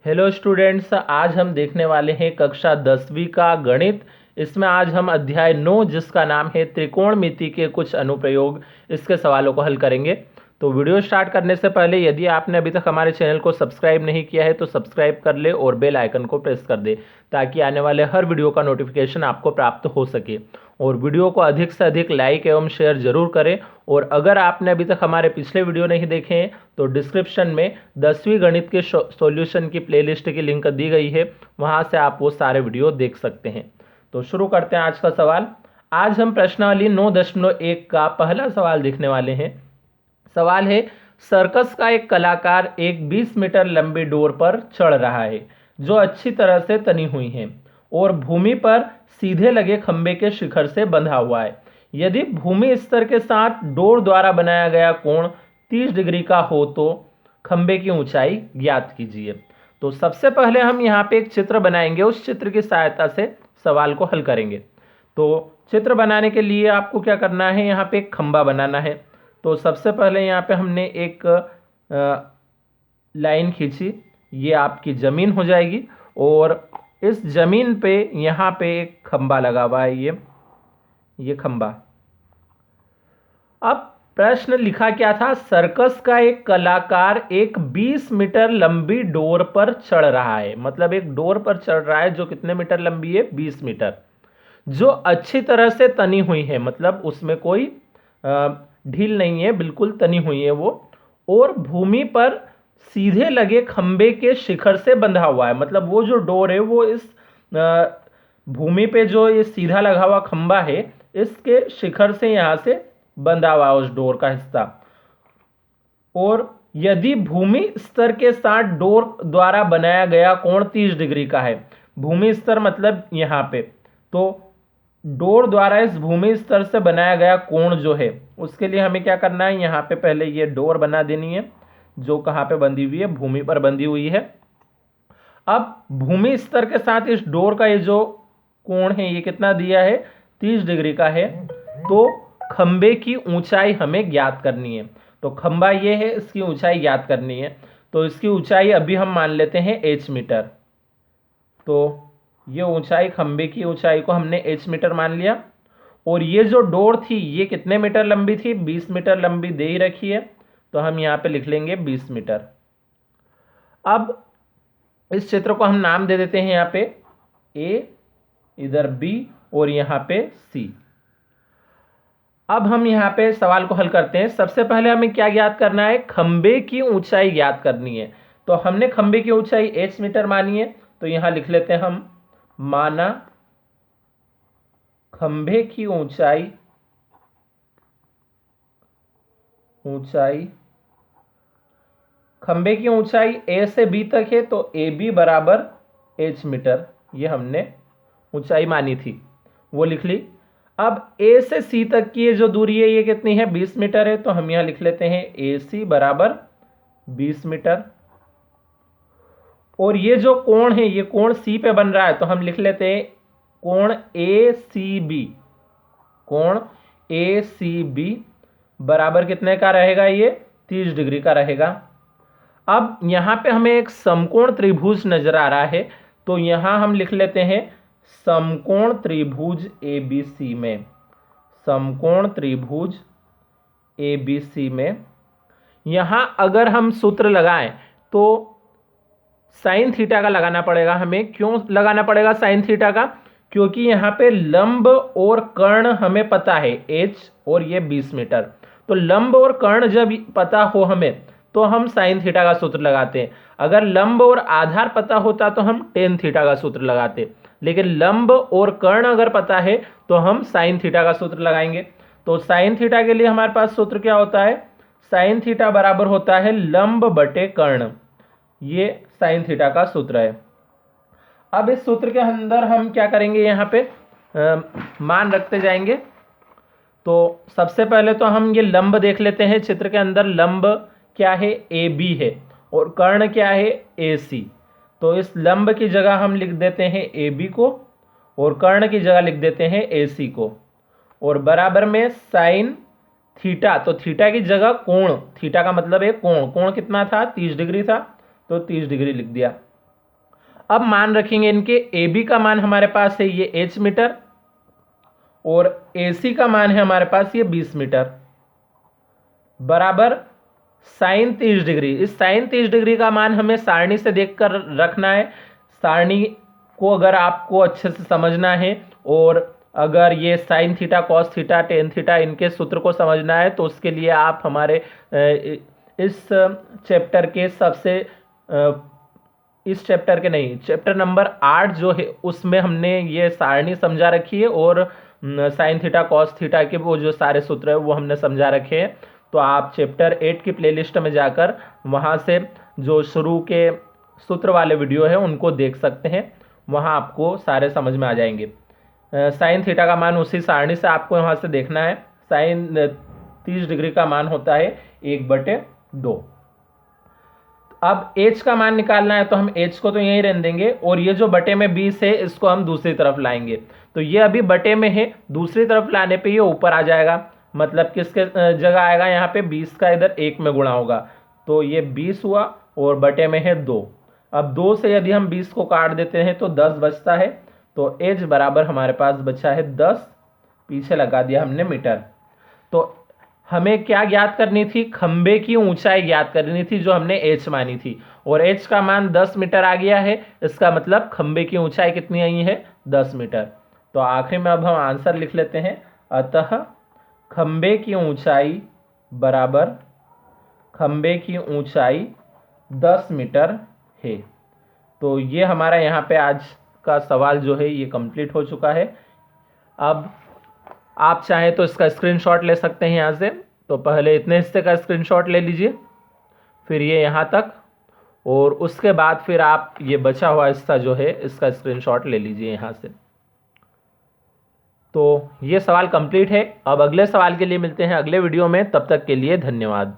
Hello students, आज हम देखने वाले हैं कक्षा 10वीं का गणित। इसमें आज हम अध्याय 9 जिसका नाम है त्रिकोणमिति के कुछ अनुप्रयोग, इसके सवालों को हल करेंगे। तो वीडियो स्टार्ट करने से पहले यदि आपने अभी तक हमारे चैनल को सब्सक्राइब नहीं किया है तो सब्सक्राइब कर ले और बेल आइकन को प्रेस कर दे ताकि आने वाले हर वीडियो का नोटिफिकेशन आपको प्राप्त हो सके। और वीडियो को अधिक से अधिक लाइक एवं शेयर जरूर करें। और अगर आपने अभी तक हमारे पिछले वीडियो नहीं देखे हैं तो डिस्क्रिप्शन में 10वीं गणित के सॉल्यूशन की प्लेलिस्ट की लिंक दी गई है, वहां से आप वो सारे वीडियो देख सकते हैं। तो शुरू करते हैं आज का सवाल। आज हम प्रश्नावली 9.1 का पहला सवाल देखने वाले हैं। सवाल है, सर्कस का एक कलाकार एक 20 मीटर लंबी डोर पर चढ़ रहा है जो अच्छी तरह से तनी हुई है और भूमि पर सीधे लगे खंबे के शिखर से बंधा हुआ है। यदि भूमि स्तर के साथ डोर द्वारा बनाया गया कोण 30 डिग्री का हो तो खंबे की ऊंचाई ज्ञात कीजिए। तो सबसे पहले हम यहाँ पे एक चित्र बनाएंगे, उस चित्र की सहायता से सवाल को हल करेंगे। तो चित्र बनाने के लिए आपको क्या करना है, यहाँ पे एक खंबा बनाना है। तो सबसे पहले यहाँ पे हमने एक लाइन खींची, ये आपकी ज़मीन हो जाएगी और इस ज़मीन पे यहाँ पे एक खंबा लगा हुआ है, ये खंबा। अब प्रश्न लिखा क्या था, सर्कस का एक कलाकार एक 20 मीटर लंबी डोर पर चढ़ रहा है। मतलब एक डोर पर चढ़ रहा है जो कितने मीटर लंबी है, 20 मीटर, जो अच्छी तरह से तनी हुई है। मतलब उसमें कोई ढील नहीं है, बिल्कुल तनी हुई है वो, और भूमि पर सीधे लगे खंबे के शिखर से बंधा हुआ है। मतलब वो जो डोर है वो इस भूमि पे जो ये सीधा लगा हुआ खंबा है इसके शिखर से यहां से बंधा हुआ उस डोर का हिस्सा। और यदि भूमि स्तर के साथ डोर द्वारा बनाया गया कोण 30 डिग्री का है, भूमि स्तर मतलब यहां पे, तो डोर द्वारा इस भूमि स्तर से बनाया गया कोण जो है उसके लिए हमें क्या करना है, यहाँ पे पहले ये डोर बना देनी है जो कहाँ पे बंधी हुई है, भूमि पर बंधी हुई है। अब भूमि स्तर के साथ इस डोर का ये जो कोण है ये कितना दिया है, 30 डिग्री का है। तो खंबे की ऊंचाई हमें ज्ञात करनी है। तो खंबा ये है, इसकी ऊंचाई ज्ञात करनी है। तो इसकी ऊंचाई अभी हम मान लेते हैं h मीटर। तो ये ऊंचाई, खंबे की ऊंचाई को हमने h मीटर मान लिया। और ये जो डोर थी ये कितने मीटर लंबी थी, 20 मीटर लंबी दे ही रखी है, तो हम यहाँ पे लिख लेंगे 20 मीटर। अब इस चित्र को हम नाम दे देते हैं यहाँ पे A, इधर B और यहाँ पे C। अब हम यहाँ पे सवाल को हल करते हैं। सबसे पहले हमें क्या ज्ञात करना है, खंबे की ऊंचाई ज्ञात करनी है। तो हमने खंबे की ऊंचाई h मीटर मानी है, तो यहां लिख लेते हैं हम, माना खंबे की ऊंचाई खंबे की ऊंचाई a से b तक है, तो AB बराबर h मीटर, ये हमने ऊंचाई मानी थी, वो लिख ली। अब A से C तक की ये जो दूरी है ये कितनी है, 20 मीटर है, तो हम यहां लिख लेते हैं AC बराबर 20 मीटर। और ये जो कोण है ये कोण C पे बन रहा है, तो हम लिख लेते हैं कोण ACB। कोण ACB बराबर कितने का रहेगा, ये 30 डिग्री का रहेगा। अब यहां पे हमें एक समकोण त्रिभुज नजर आ रहा है, तो यहां हम लिख लेते हैं समकोण त्रिभुज ABC में, समकोण त्रिभुज ABC में यहां अगर हम सूत्र लगाएं तो साइन थीटा का लगाना पड़ेगा हमें। क्यों लगाना पड़ेगा साइन थीटा का, क्योंकि यहां पे लंब और कर्ण हमें पता है h और ये 20 मीटर। तो लंब और कर्ण जब पता हो हमें तो हम साइन थीटा का सूत्र लगाते हैं। अगर लंब और आधार पता होता तो हम टेन थीटा का सूत्र लगाते, लेकिन लंब और कर्ण अगर पता है तो हम साइन थीटा का सूत्र लगाएंगे। तो साइन थीटा के लिए हमारे पास सूत्र क्या होता है, साइन थीटा बराबर होता है लंब बटे कर्ण, ये साइन थीटा का सूत्र है। अब इस सूत्र के अंदर हम क्या करेंगे, यहाँ पे मान रखते जाएंगे। तो सबसे पहले तो हम ये लंब देख लेते हैं, चित्र के अंदर लंब क्या है, AB है, और कर्ण क्या है, AC। तो इस लंब की जगह हम लिख देते हैं AB को और कर्ण की जगह लिख देते हैं AC को, और बराबर में साइन थीटा, तो थीटा की जगह कोण, थीटा का मतलब है कोण, कोण कितना था, 30 डिग्री था, तो 30 डिग्री लिख दिया। अब मान रखेंगे इनके ए बी का मान हमारे पास है ये h मीटर और ए सी का मान है हमारे पास ये 20 मीटर बराबर साइन 30 डिग्री। इस साइन 30 डिग्री का मान हमें सारणी से देखकर रखना है। सारणी को अगर आपको अच्छे से समझना है और अगर ये sine theta cos theta tan theta इनके सूत्र को समझना है तो उसके लिए आप हमारे इस चैप्टर के चैप्टर नंबर 8 जो है उसमें हमने ये सारणी समझा रखी है और साइन थीटा कॉस थीटा के वो जो सारे सूत्र है वो हमने समझा रखे हैं। तो आप चैप्टर 8 की प्लेलिस्ट में जाकर वहाँ से जो शुरू के सूत्र वाले वीडियो है उनको देख सकते हैं, वहाँ आपको सारे समझ में आ जाएंगे। साइन थीटा का मान उसी सारणी से आपको यहाँ से देखना है। साइन 30 डिग्री का मान होता है 1/2। अब h का मान निकालना है तो हम h को तो यहीं रहने देंगे और ये जो बटे में 20 है इसको हम दूसरी तरफ लाएंगे। तो ये अभी बटे में है, दूसरी तरफ लाने पे ये ऊपर आ जाएगा। मतलब किसके जगह आएगा, यहाँ पे 20 का इधर 1 में गुणा होगा तो ये 20 हुआ और बटे में है 2। अब 2 से यदि हम 20 को काट देते हैं तो 10 बचता है। तो h बराबर हमारे पास बचा है 10, पीछे लगा दिया हमने मीटर। तो हमें क्या ज्ञात करनी थी, खंबे की ऊंचाई ज्ञात करनी थी जो हमने h मानी थी और h का मान 10 मीटर आ गया है। इसका मतलब खंबे की ऊंचाई कितनी आई है, 10 मीटर। तो आखिर में अब हम आंसर लिख लेते हैं, अतः खंबे की ऊंचाई बराबर खंबे की ऊंचाई 10 मीटर है। तो ये हमारा यहाँ पे आज का सवाल जो है ये कंप्लीट हो चुका है। अब आप चाहें तो इसका स्क्रीनशॉट ले सकते हैं यहाँ से। तो पहले इतने हिस्से का स्क्रीनशॉट ले लीजिए, फिर ये यहाँ तक, और उसके बाद फिर आप ये बचा हुआ हिस्सा जो है इसका स्क्रीनशॉट ले लीजिए यहाँ से। तो ये सवाल कंप्लीट है। अब अगले सवाल के लिए मिलते हैं अगले वीडियो में, तब तक के लिए धन्यवाद।